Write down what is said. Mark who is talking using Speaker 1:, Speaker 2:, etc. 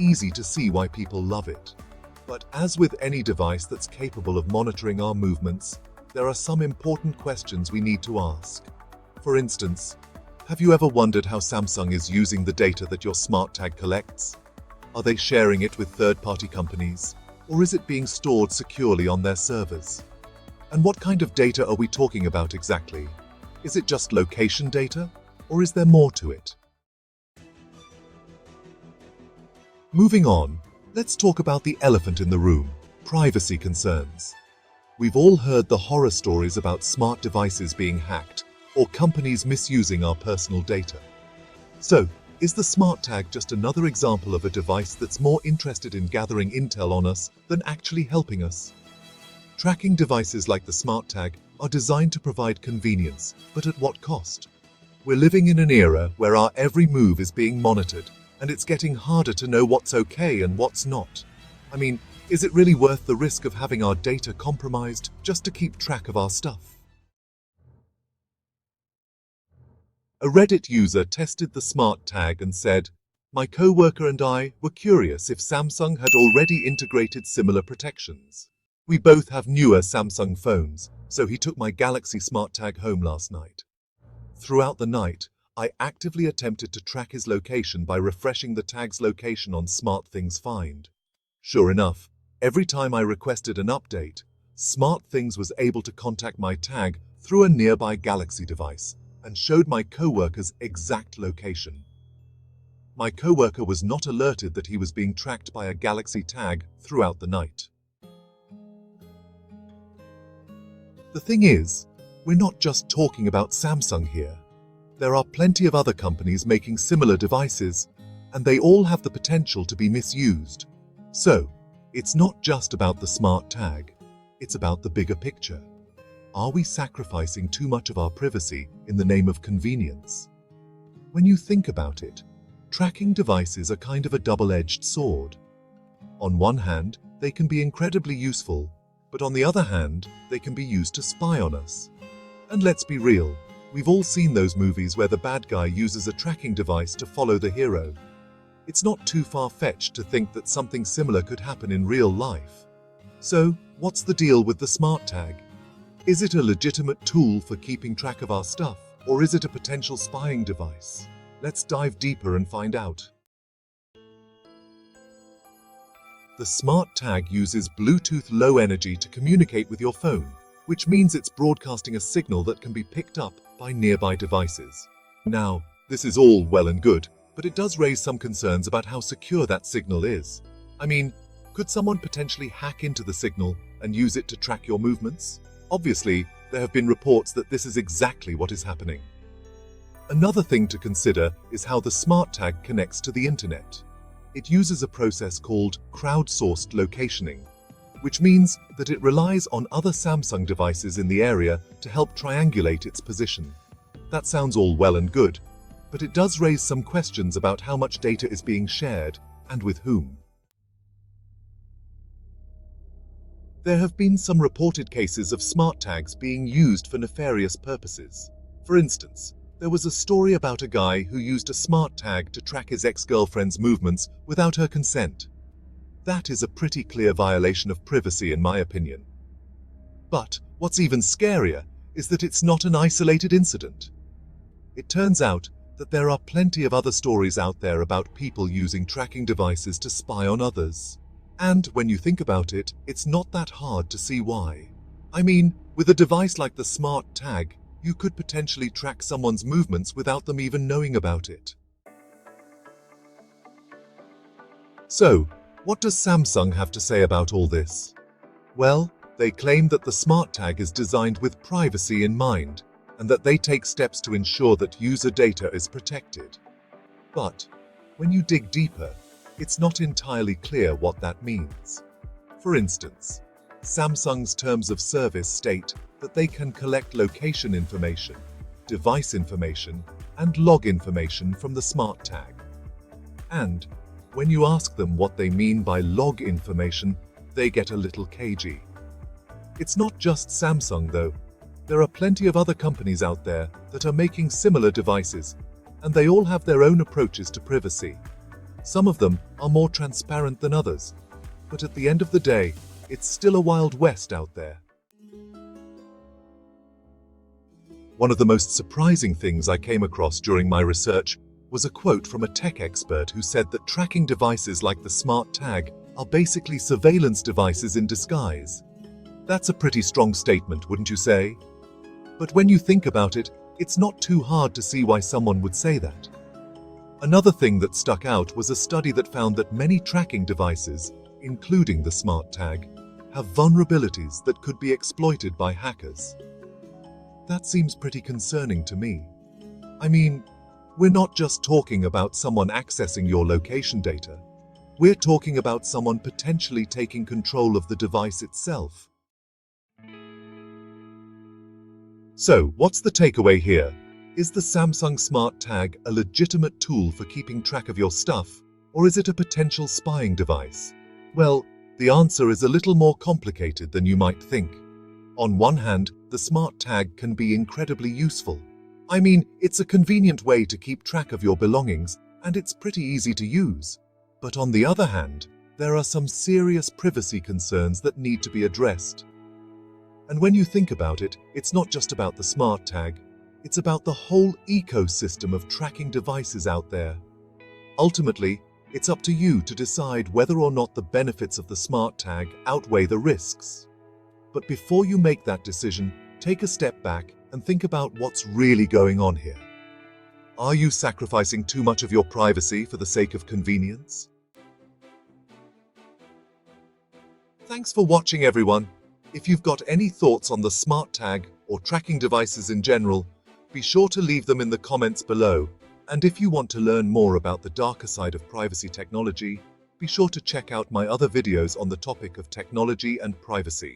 Speaker 1: Easy to see why people love it. But as with any device that's capable of monitoring our movements, there are some important questions we need to ask. For instance, have you ever wondered how Samsung is using the data that your SmartTag collects? Are they sharing it with third-party companies, or is it being stored securely on their servers? And what kind of data are we talking about exactly? Is it just location data, or is there more to it? Moving on, let's talk about the elephant in the room, privacy concerns. We've all heard the horror stories about smart devices being hacked or companies misusing our personal data. So, is the SmartTag just another example of a device that's more interested in gathering intel on us than actually helping us? Tracking devices like the SmartTag are designed to provide convenience, but at what cost? We're living in an era where our every move is being monitored, and it's getting harder to know what's okay and what's not. I mean, is it really worth the risk of having our data compromised just to keep track of our stuff? A Reddit user tested the SmartTag and said, "My coworker and I were curious if Samsung had already integrated similar protections. We both have newer Samsung phones, so he took my Galaxy SmartTag home last night. Throughout the night, I actively attempted to track his location by refreshing the tag's location on SmartThings Find. Sure enough, every time I requested an update, SmartThings was able to contact my tag through a nearby Galaxy device and showed my coworker's exact location. My coworker was not alerted that he was being tracked by a Galaxy tag throughout the night." The thing is, we're not just talking about Samsung here. There are plenty of other companies making similar devices, and they all have the potential to be misused. So, it's not just about the SmartTag, it's about the bigger picture. Are we sacrificing too much of our privacy in the name of convenience? When you think about it, tracking devices are kind of a double-edged sword. On one hand, they can be incredibly useful, but on the other hand, they can be used to spy on us. And let's be real, we've all seen those movies where the bad guy uses a tracking device to follow the hero. It's not too far-fetched to think that something similar could happen in real life. So, what's the deal with the SmartTag? Is it a legitimate tool for keeping track of our stuff, or is it a potential spying device? Let's dive deeper and find out. The SmartTag uses Bluetooth Low Energy to communicate with your phone, which means it's broadcasting a signal that can be picked up by nearby devices. Now, this is all well and good, but it does raise some concerns about how secure that signal is. I mean, could someone potentially hack into the signal and use it to track your movements? Obviously, there have been reports that this is exactly what is happening. Another thing to consider is how the SmartTag connects to the internet. It uses a process called crowdsourced locationing, which means that it relies on other Samsung devices in the area to help triangulate its position. That sounds all well and good, but it does raise some questions about how much data is being shared and with whom. There have been some reported cases of SmartTags being used for nefarious purposes. For instance, there was a story about a guy who used a SmartTag to track his ex-girlfriend's movements without her consent. That is a pretty clear violation of privacy in my opinion. But what's even scarier is that it's not an isolated incident. It turns out that there are plenty of other stories out there about people using tracking devices to spy on others. And when you think about it, it's not that hard to see why. I mean, with a device like the SmartTag, you could potentially track someone's movements without them even knowing about it. So, what does Samsung have to say about all this? Well, they claim that the SmartTag is designed with privacy in mind, and that they take steps to ensure that user data is protected. But when you dig deeper, it's not entirely clear what that means. For instance, Samsung's terms of service state that they can collect location information, device information, and log information from the SmartTag. And when you ask them what they mean by log information, they get a little cagey. It's not just Samsung though. There are plenty of other companies out there that are making similar devices, and they all have their own approaches to privacy. Some of them are more transparent than others, but at the end of the day, it's still a wild west out there. One of the most surprising things I came across during my research was a quote from a tech expert who said that tracking devices like the SmartTag are basically surveillance devices in disguise. That's a pretty strong statement, wouldn't you say? But when you think about it, it's not too hard to see why someone would say that. Another thing that stuck out was a study that found that many tracking devices, including the SmartTag, have vulnerabilities that could be exploited by hackers. That seems pretty concerning to me. I mean, we're not just talking about someone accessing your location data. We're talking about someone potentially taking control of the device itself. So, what's the takeaway here? Is the Samsung SmartTag a legitimate tool for keeping track of your stuff, or is it a potential spying device? Well, the answer is a little more complicated than you might think. On one hand, the SmartTag can be incredibly useful. I mean, it's a convenient way to keep track of your belongings, and it's pretty easy to use. But on the other hand, there are some serious privacy concerns that need to be addressed. And when you think about it, it's not just about the SmartTag, it's about the whole ecosystem of tracking devices out there. Ultimately, it's up to you to decide whether or not the benefits of the SmartTag outweigh the risks. But before you make that decision, take a step back and think about what's really going on here. Are you sacrificing too much of your privacy for the sake of convenience? Thanks for watching, everyone. If you've got any thoughts on the SmartTag or tracking devices in general, be sure to leave them in the comments below. And if you want to learn more about the darker side of privacy technology, be sure to check out my other videos on the topic of technology and privacy.